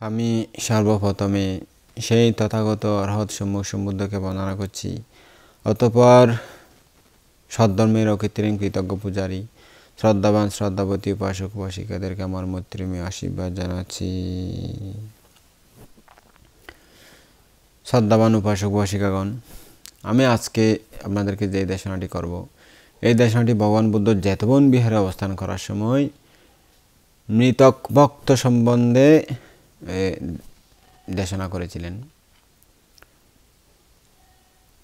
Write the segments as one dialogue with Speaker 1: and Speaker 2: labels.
Speaker 1: আমি সর্বপ্রথমে সেই তথাগত রহস্যময় সমুদ্রকে বর্ণনা করছি। অতঃপর সদ্ধর্মের অকৃত্রিম কৃতজ্ঞ পূজারী শ্রদ্ধাবান শ্রদ্ধাবতী উপাসক উপাসিকাদেরকে আমার মৈত্রীময় আশীর্বাদ জানাচ্ছি। শ্রদ্ধাবান উপাসক উপাসিকাগণ, আমি আজকে আপনাদেরকে যে দেশনাটি করব, এই দেশনাটি ভগবান বুদ্ধ জেতবন বিহারে অবস্থান করার সময় মৃতক ভক্ত সম্বন্ধে দেশনা করেছিলেন।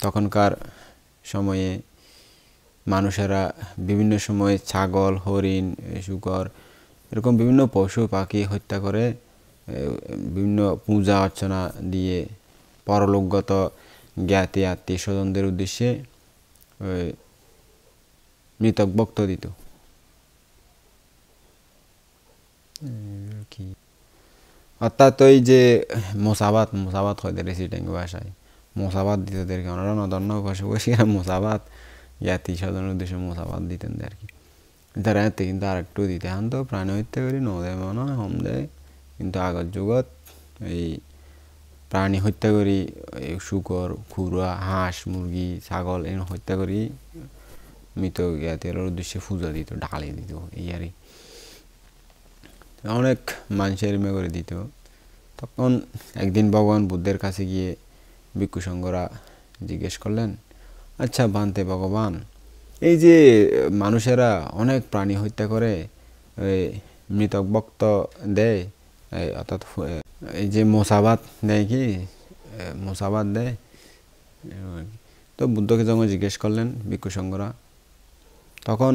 Speaker 1: তখনকার সময়ে মানুষেরা বিভিন্ন সময়ে ছাগল, হরিণ, শূকর এরকম বিভিন্ন পশু পাখি হত্যা করে বিভিন্ন পূজা অর্চনা দিয়ে পরলোকগত জ্ঞাতি আত্মীয় স্বজনদের উদ্দেশ্যে মৃতক ভক্ত দিত। অর্থাৎ ওই যে মোসাবাত হয় রেসিডেন্ট ভাষায় মোসাবাত দিত দেরকে, ওনারা নদন্য উপাসক উপাসিকা মোসাবাত জ্ঞাতি স্বজনের উদ্দেশ্যে মোসাবাত দিতেন আর কি। তারা এতে কিন্তু আর একটু দিতে হান তো প্রাণী হত্যা করি নদে মনে হয় হম দেয়, কিন্তু আগের যুগত এই প্রাণী হত্যা করি শুকর, খুরা, হাঁস, মুরগি, ছাগল এই হত্যা করি মৃত জ্ঞাতির উদ্দেশ্যে পূজা দিত, ঢালি দিত এই আর অনেক মানুষের এরমে করে দিত। তখন একদিন ভগবান বুদ্ধের কাছে গিয়ে ভিক্ষু সংঘরা জিজ্ঞেস করলেন, আচ্ছা বান্তে ভগবান, এই যে মানুষেরা অনেক প্রাণী হত্যা করে মৃতক ভক্ত দেয়, অর্থাৎ এই যে মোসাবাত দেয়, কি মোসাবাত দেয়, তো বুদ্ধকে যখন জিজ্ঞেস করলেন ভিক্ষু সংঘরা, তখন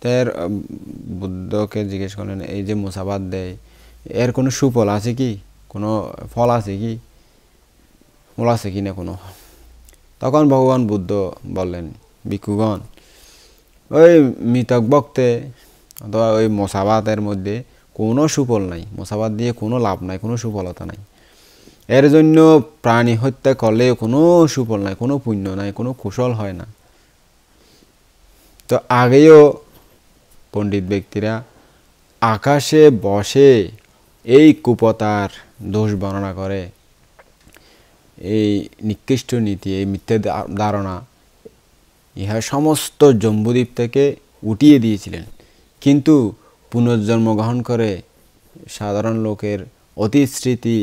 Speaker 1: তার বুদ্ধকে জিজ্ঞেস করলেন এই যে মোসাবাত দেয় এর কোনো সুফল আছে কি, কোনো ফল আছে কি, ফল আছে কি না কোনো। তখন ভগবান বুদ্ধ বললেন, ভিক্ষুগণ, ওই মৃতক ভক্তে অথবা ওই মোসাবাতের মধ্যে কোনো সুফল নাই, মোসাবাত দিয়ে কোনো লাভ নাই, কোনো সুফলতা নাই। এর জন্য প্রাণী হত্যা করলে কোনো সুফল নাই, কোনো পুণ্য নাই, কোনো কুশল হয় না। তো আগেও পণ্ডিত ব্যক্তিরা আকাশে বসে এই কুপতার দোষ বর্ণনা করে, এই নিকৃষ্ট নীতি, এই মিথ্যে ধারণা ইহা সমস্ত জম্বুদ্বীপ থেকে উঠিয়ে দিয়েছিলেন। কিন্তু পুনর্জন্ম গ্রহণ করে সাধারণ লোকের অতীত স্মৃতি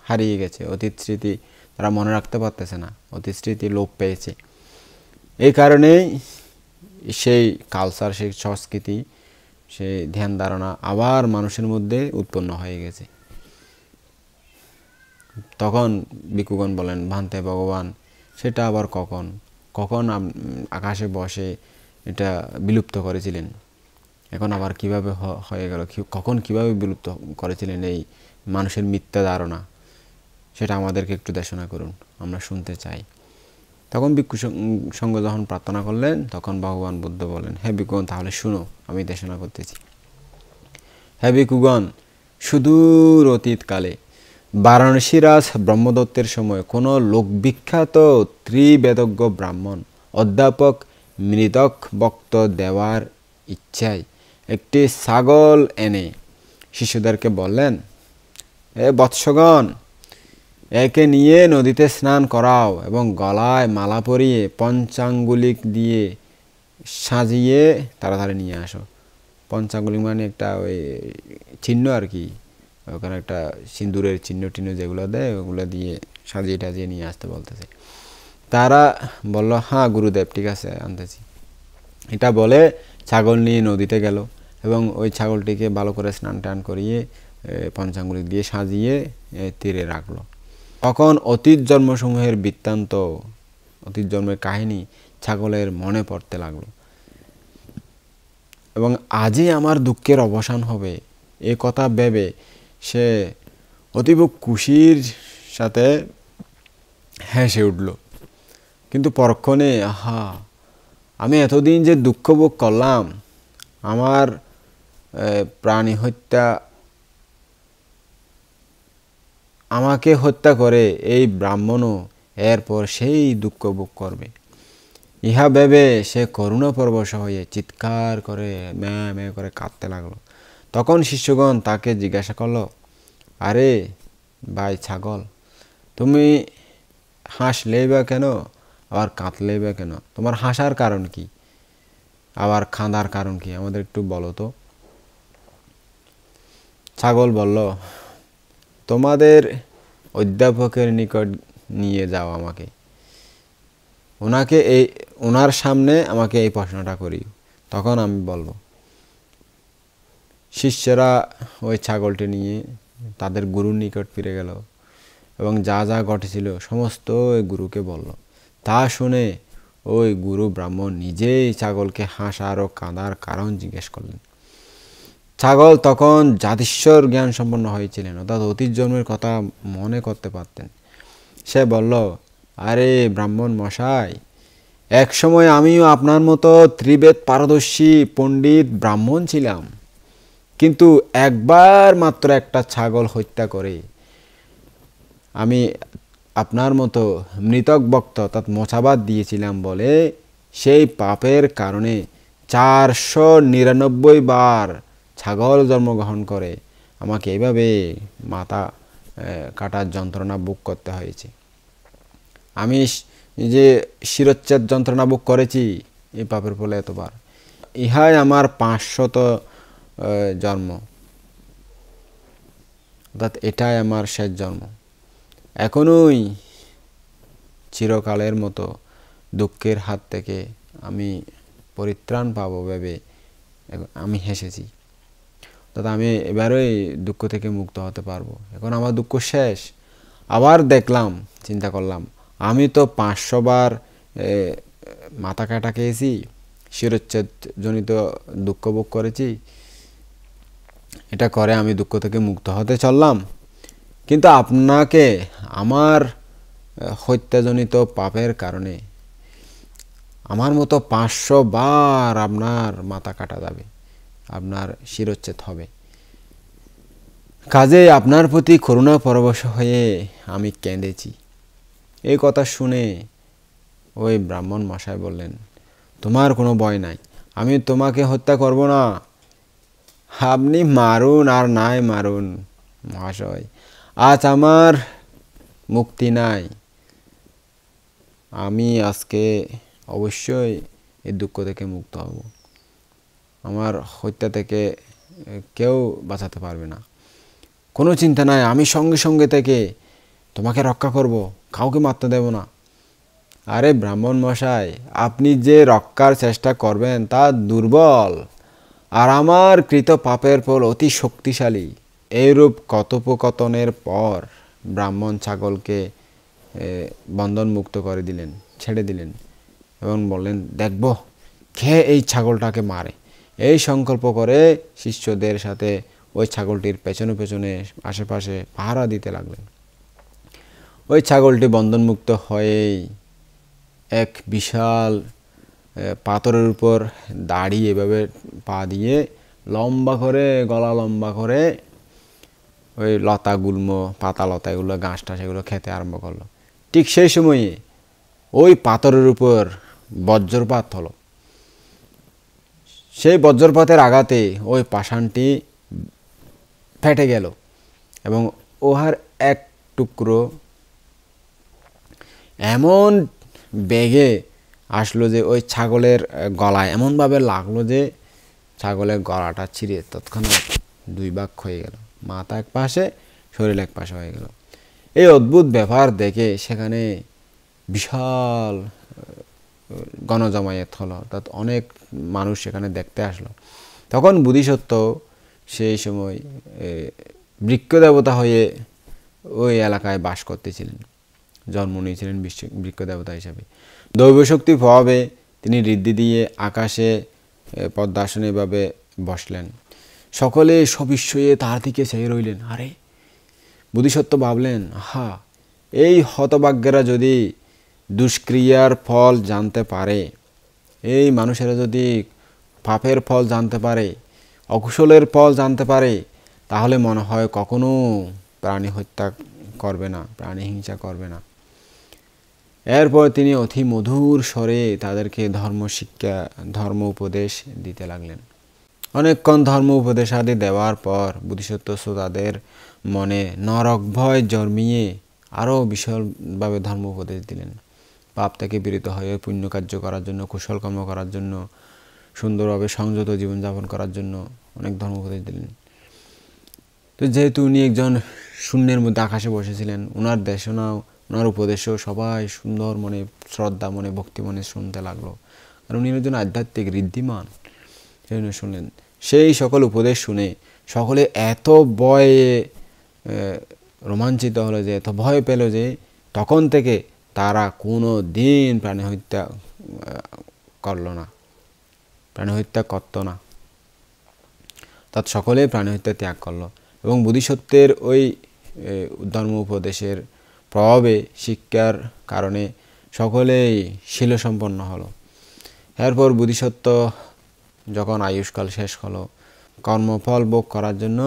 Speaker 1: হারিয়ে গেছে, অতীত স্মৃতি তারা মনে রাখতে পারতেছে না, অতীত স্মৃতি লোপ পেয়েছে। এই কারণেই সেই কালচার, সেই সংস্কৃতি, সেই ধ্যান ধারণা আবার মানুষের মধ্যে উৎপন্ন হয়ে গেছে। তখন ভিক্ষুগণ বলেন, ভান্তে ভগবান, সেটা আবার কখন কখন আকাশে বসে এটা বিলুপ্ত করেছিলেন, এখন আবার কিভাবে হয়ে গেল, কখন কিভাবে বিলুপ্ত করেছিলেন এই মানুষের মিথ্যা ধারণা, সেটা আমাদেরকে একটু দেশনা করুন, আমরা শুনতে চাই। তখন ভিক্ষু সংঘ যখন প্রার্থনা করলেন, তখন ভগবান বুদ্ধ বলেন, হে ভিক্ষুগণ, তাহলে শুনো, আমি দেশনা করতেছি। হে ভিক্ষুগণ, সুদূর অতীতকালে বারাণসীরাজ ব্রহ্মদত্তের সময় কোনো লোকবিখ্যাত ত্রিবেদজ্ঞ ব্রাহ্মণ অধ্যাপক মৃতক ভক্ত দেওয়ার ইচ্ছায় একটি ছাগল এনে শিশুদেরকে বললেন, হে বৎসগণ, একে নিয়ে নদীতে স্নান করাও এবং গলায় মালা পরিয়ে পঞ্চাঙ্গুলিক দিয়ে সাজিয়ে তাড়াতাড়ি নিয়ে আসো। পঞ্চাঙ্গুলিক মানে একটা ওই চিহ্ন আর কি, ওখানে একটা সিন্দুরের চিহ্ন টিহ্ন যেগুলো দেয় ওগুলো দিয়ে সাজিয়ে টাজিয়ে নিয়ে আসতে বলতেছে। তারা বলল, হ্যাঁ গুরুদেব, ঠিক আছে, আনতেছি। এটা বলে ছাগল নিয়ে নদীতে গেল এবং ওই ছাগলটিকে ভালো করে স্নান টান করিয়ে পঞ্চাঙ্গুলিক দিয়ে সাজিয়ে তীরে রাখলো। তখন অতীত জন্মসমূহের বৃত্তান্ত, অতীত জন্মের কাহিনী ছাগলের মনে পড়তে লাগলো এবং আজই আমার দুঃখের অবসান হবে এ কথা ভেবে সে অতীব খুশির সাথে হেসে উঠল। কিন্তু পরক্ষণে, আহা, আমি এতদিন যে দুঃখ ভোগ করলাম, আমার প্রাণী হত্যা, আমাকে হত্যা করে এই ব্রাহ্মণও এরপর সেই দুঃখ ভোগ করবে। ইহা ভেবে সে করুণাপরবশ হয়ে চিৎকার করে ম্যাঁ ম্যাঁ করে কাঁদতে লাগলো। তখন শিষ্যগণ তাকে জিজ্ঞাসা করলো, আরে ভাই ছাগল, তুমি হাসলেই বা কেন, আবার কাঁদলেই বা কেন? তোমার হাসার কারণ কি, আবার কাঁদার কারণ কি, আমাদের একটু বলো তো। ছাগল বলল, তোমাদের অধ্যাপকের নিকট নিয়ে যাও আমাকে, ওনার সামনে আমাকে এই প্রশ্নটা করি, তখন আমি বলবো। শিষ্যরা ওই ছাগলটি নিয়ে তাদের গুরুর নিকট ফিরে গেল এবং যা যা ঘটেছিল সমস্ত ওই গুরুকে বলল। তা শুনে ওই গুরু ব্রাহ্মণ নিজেই ছাগলকে হাসার ও কাঁদার কারণ জিজ্ঞেস করলেন। ছাগল তখন জাতিস্বর জ্ঞান সম্পন্ন হয়েছিলেন, অর্থাৎ অতীত জন্মের কথা মনে করতে পারতেন। সে বলল, আরে ব্রাহ্মণ মশাই, এক সময় আমিও আপনার মতো ত্রিবেদ পারদর্শী পণ্ডিত ব্রাহ্মণ ছিলাম, কিন্তু একবার মাত্র একটা ছাগল হত্যা করে আমি আপনার মতো মৃতক বক্ত অর্থাৎ মোছাবাদ দিয়েছিলাম বলে সেই পাপের কারণে 499 বার ছাগল জন্মগ্রহণ করে আমাকে এইভাবে মাথা কাটার যন্ত্রণা ভোগ করতে হয়েছে। আমি যে শিরচ্ছেদ যন্ত্রণা ভোগ করেছি এই পাপের ফলে এতবার, ইহাই আমার 500 জন্ম, অর্থাৎ এটাই আমার শেষ জন্ম। এখনই চিরকালের মতো দুঃখের হাত থেকে আমি পরিত্রাণ পাবো ভেবে আমি হেসেছি, অর্থাৎ আমি এবারেই দুঃখ থেকে মুক্ত হতে পারবো, এখন আমার দুঃখ শেষ। আবার দেখলাম, চিন্তা করলাম, আমি তো 500 বার মাথা কাটা খেয়েছি, শিরচ্ছেদ জনিত দুঃখ ভোগ করেছি, এটা করে আমি দুঃখ থেকে মুক্ত হতে চললাম, কিন্তু আপনাকে আমার হত্যাজনিত পাপের কারণে আমার মতো 500 বার আপনার মাথা কাটা যাবে, আপনার শিরচ্ছেদ হবে। কাজেই আপনার প্রতি করুণা পরবশ হয়ে আমি কেঁদেছি। এই কথা শুনে ওই ব্রাহ্মণ মশাই বললেন, তোমার কোনো ভয় নাই, আমি তোমাকে হত্যা করব না, আপনি মারুন আর নাই মারুন মহাশয়, আজ আমার মুক্তি নাই, আমি আজকে অবশ্যই এই দুঃখ থেকে মুক্ত হব, আমার হত্যা থেকে কেউ বাঁচাতে পারবে না, কোনো চিন্তা নাই, আমি সঙ্গে সঙ্গে থেকে তোমাকে রক্ষা করব, কাউকে মারতে দেব না। আরে ব্রাহ্মণ মশাই, আপনি যে রক্ষার চেষ্টা করবেন তা দুর্বল, আর আমার কৃত পাপের ফল অতি শক্তিশালী। এইরূপ কথোপকথনের পর ব্রাহ্মণ ছাগলকে বন্ধন মুক্ত করে দিলেন, ছেড়ে দিলেন এবং বললেন, দেখব কে এই ছাগলটাকে মারে। এই সংকল্প করে শিষ্যদের সাথে ওই ছাগলটির পেছনে পেছনে আশেপাশে পাহারা দিতে লাগলেন। ওই ছাগলটি বন্ধনমুক্ত হয়েই এক বিশাল পাথরের উপর দাঁড়িয়ে এভাবে পা দিয়ে লম্বা করে, গলা লম্বা করে ওই লতা গুল্ম, পাতা লতা এগুলো, ঘাস টাস এগুলো খেতে আরম্ভ করলো। ঠিক সেই সময়ে ওই পাথরের উপর বজ্রপাত হলো। সেই বজ্রপাতের আঘাতে ওই পাষাণটি ফেটে গেল এবং উহার এক টুকরো এমন বেগে আসলো যে ওই ছাগলের গলায় এমনভাবে লাগলো যে ছাগলের গলাটা ছিঁড়ে তৎক্ষণাৎ 2 ভাগ হয়ে গেল, মাথা এক পাশে, শরীর এক পাশে হয়ে গেল। এই অদ্ভুত ব্যাপার দেখে সেখানে বিশাল গণজমায়েত হলো, অর্থাৎ অনেক মানুষ সেখানে দেখতে আসলো। তখন বোধিসত্ত্ব সেই সময় বৃক্ষ দেবতা হয়ে ওই এলাকায় বাস করতেছিলেন, জন্ম নিয়েছিলেন বৃক্ষ দেবতা হিসাবে। দৈব শক্তি প্রভাবে তিনি ঋদ্ধি দিয়ে আকাশে পদ্মাসনে এভাবে বসলেন। সকলে সবিস্ময়ে তার দিকে চেয়ে রইলেন। আরে বোধিসত্ত্ব ভাবলেন, আহা, এই হতভাগ্যেরা যদি দুষ্ক্রিয়ার ফল জানতে পারে, এই মানুষেরা যদি পাপের ফল জানতে পারে, অকুশলের ফল জানতে পারে, তাহলে মনে হয় কখনো প্রাণী হত্যা করবে না, প্রাণী হিংসা করবে না। এরপর তিনি অতি মধুর স্বরে তাদেরকে ধর্মশিক্ষা ধর্ম উপদেশ দিতে লাগলেন। অনেকক্ষণ ধর্ম উপদেশাদি দেওয়ার পর বোধিসত্ত্ব শ্রোতাদের মনে নরক ভয় জন্মিয়ে আরও বিশালভাবে ধর্ম উপদেশ দিলেন। পাপ থেকে বিরত হয়ে পুণ্য কার্য করার জন্য, কুশল কর্ম করার জন্য, সুন্দরভাবে সংযত জীবনযাপন করার জন্য অনেক ধর্ম উপদেশ দিলেন। তো যেহেতু উনি একজন শূন্যের মধ্যে আকাশে বসেছিলেন, ওনার দেশনাও ওনার উপদেশও সবাই সুন্দর মনে, শ্রদ্ধা মনে, ভক্তি মনে শুনতে লাগলো। আর উনি একজন আধ্যাত্মিক ঋদ্ধিমান, সেই জন্য শুনলেন। সেই সকল উপদেশ শুনে সকলে এত ভয়ে রোমাঞ্চিত হলো, যে এত ভয় পেল যে তখন থেকে তারা কোনো দিন প্রাণী হত্যা করলো না, প্রাণী হত্যা করত না। তাত সকলে প্রাণী হত্যা ত্যাগ করলো এবং বোধিসত্ত্বের ওই ধর্ম উপদেশের প্রভাবে, শিক্ষার কারণে সকলেই শীলসম্পন্ন হলো। এরপর বোধিসত্ত্ব যখন আয়ুষ্কাল শেষ হলো, কর্মফল ভোগ করার জন্য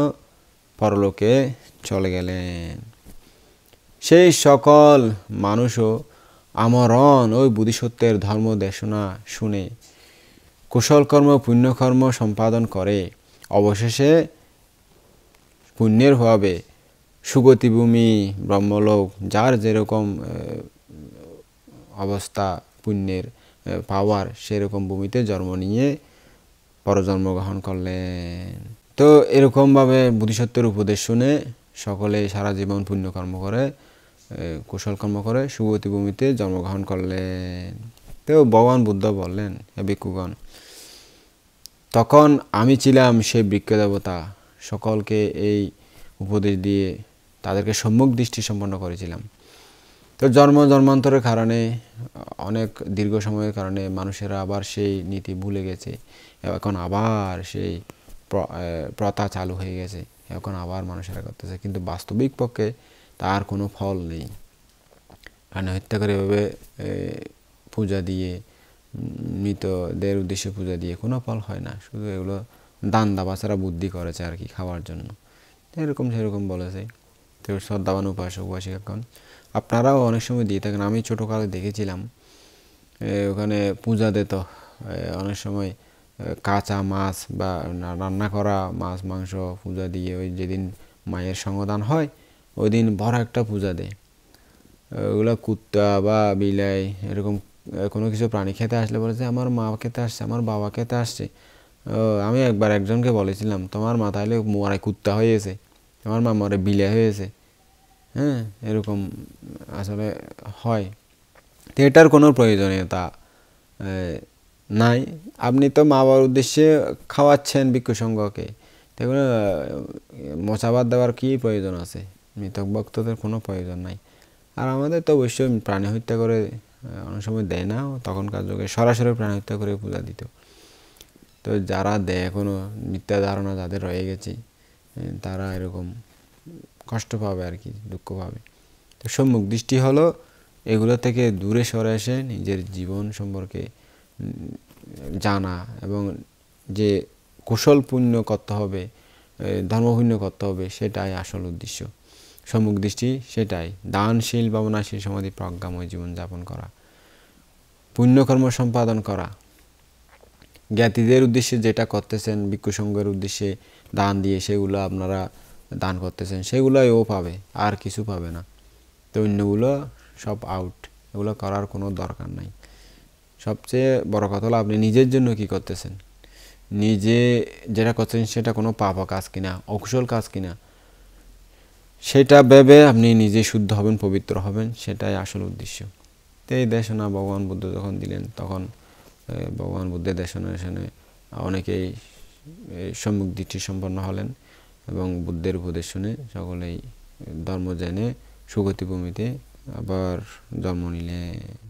Speaker 1: পরলোকে চলে গেলেন। সেই সকল মানুষও আমরণ ওই বোধিসত্ত্বের ধর্ম দেশনা শুনে কুশল কর্ম, পুণ্যকর্ম সম্পাদন করে অবশেষে পুণ্যের ভাবে সুগতিভূমি, ব্রহ্মলোক, যার যেরকম অবস্থা পুণ্যের পাওয়ার, সেরকম ভূমিতে জন্ম নিয়ে পরজন্ম গ্রহণ করলেন। তো এরকমভাবে বোধিসত্ত্বের উপদেশ শুনে সকলে সারা জীবন পুণ্যকর্ম করে, কুশল কর্ম করে সুগতি ভূমিতে জন্মগ্রহণ করলেন। তো ভগবান বুদ্ধ বললেন, হে ভিক্ষুগণ, তখন আমি ছিলাম সেই বৃক্ষ দেবতা, সকলকে এই উপদেশ দিয়ে তাদেরকে সম্মুখ দৃষ্টি সম্পন্ন করেছিলাম। তো জন্মান্তরের কারণে, অনেক দীর্ঘ সময়ের কারণে মানুষেরা আবার সেই নীতি ভুলে গেছে। এখন আবার সেই প্রথা চালু হয়ে গেছে, এখন আবার মানুষেরা করতেছে, কিন্তু বাস্তবিক পক্ষে তার কোনো ফল নেই। প্রাণী হত্যা করে এভাবে পূজা দিয়ে, মৃতদের উদ্দেশ্যে পূজা দিয়ে কোনো ফল হয় না। শুধু এগুলো দান দাবাচারা বুদ্ধি করেছে আর কি, খাওয়ার জন্য, এরকম সেরকম বলেছে। তো শ্রদ্ধাবান উপাসক উপাসিকাগণ, আপনারাও অনেক সময় দিয়ে থাকেন। আমি ছোটোকালে দেখেছিলাম, ওখানে পূজা দিত অনেক সময় কাঁচা মাছ বা রান্না করা মাছ মাংস পূজা দিয়ে, ওই যেদিন মায়ের সঙ্গদান হয় ওই দিন বড় একটা পূজা দেয়। ওগুলো কুত্তা বা বিলাই এরকম কোনো কিছু প্রাণী খেতে আসলে বলেছে, আমার মা খেতে আসছে, আমার বাবা খেতে আসছে। আমি একবার একজনকে বলেছিলাম, তোমার মা তাহলে মরে কুত্তা হয়েছে, আমার মা মরে বিলাই হয়েছে। হ্যাঁ, এরকম আসলে হয়। তো এটার কোনো প্রয়োজনীয়তা নাই। আপনি তো মা বাবার উদ্দেশ্যে খাওয়াচ্ছেন ভিক্ষু সংঘকে, এগুলো মশাবাদ দেওয়ার কী প্রয়োজন আছে? মৃতক ভক্তদের কোনো প্রয়োজন নাই। আর আমাদের তো অবশ্যই প্রাণী হত্যা করে অনেক সময় দেয় না, তখনকার যুগে সরাসরি প্রাণী হত্যা করে পূজা দিত। তো যারা দেয়, কোনো মিথ্যা ধারণা যাদের রয়ে গেছে, তারা এরকম কষ্ট পাবে আর কি, দুঃখ পাবে। তো সম্মুখ দৃষ্টি হলো এগুলো থেকে দূরে সরে এসে নিজের জীবন সম্পর্কে জানা এবং যে কুশল পুণ্য করতে হবে, ধর্মপুণ্য করতে হবে, সেটাই আসল উদ্দেশ্য। সম্মুখ দৃষ্টি সেটাই, দানশীল, ভাবনাশীল, সমাধি প্রজ্ঞাময় জীবনযাপন করা, পুণ্যকর্ম সম্পাদন করা। জ্ঞাতিদের উদ্দেশ্যে যেটা করতেছেন, ভিক্ষু সংঘের উদ্দেশ্যে দান দিয়ে সেগুলো আপনারা দান করতেছেন, সেগুলোই ও পাবে, আর কিছু পাবে না। তো অন্যগুলো সব আউট, এগুলো করার কোনো দরকার নাই। সবচেয়ে বড় কথা হলো আপনি নিজের জন্য কি করতেছেন, নিজে যেটা করতেছেন সেটা কোনো পাপ কাজ কিনা, অকুশল কাজ কিনা, সেটা ভেবে আপনি নিজে শুদ্ধ হবেন, পবিত্র হবেন, সেটাই আসল উদ্দেশ্য। তো এই দেশনা ভগবান বুদ্ধ যখন দিলেন, তখন ভগবান বুদ্ধের দেশনা শুনে অনেকেই সম্মুখ দৃষ্টি সম্পন্ন হলেন এবং বুদ্ধের উপদেশ শুনে সকলেই ধর্ম জেনে সুগতি ভূমিতে আবার জন্ম নিলেন।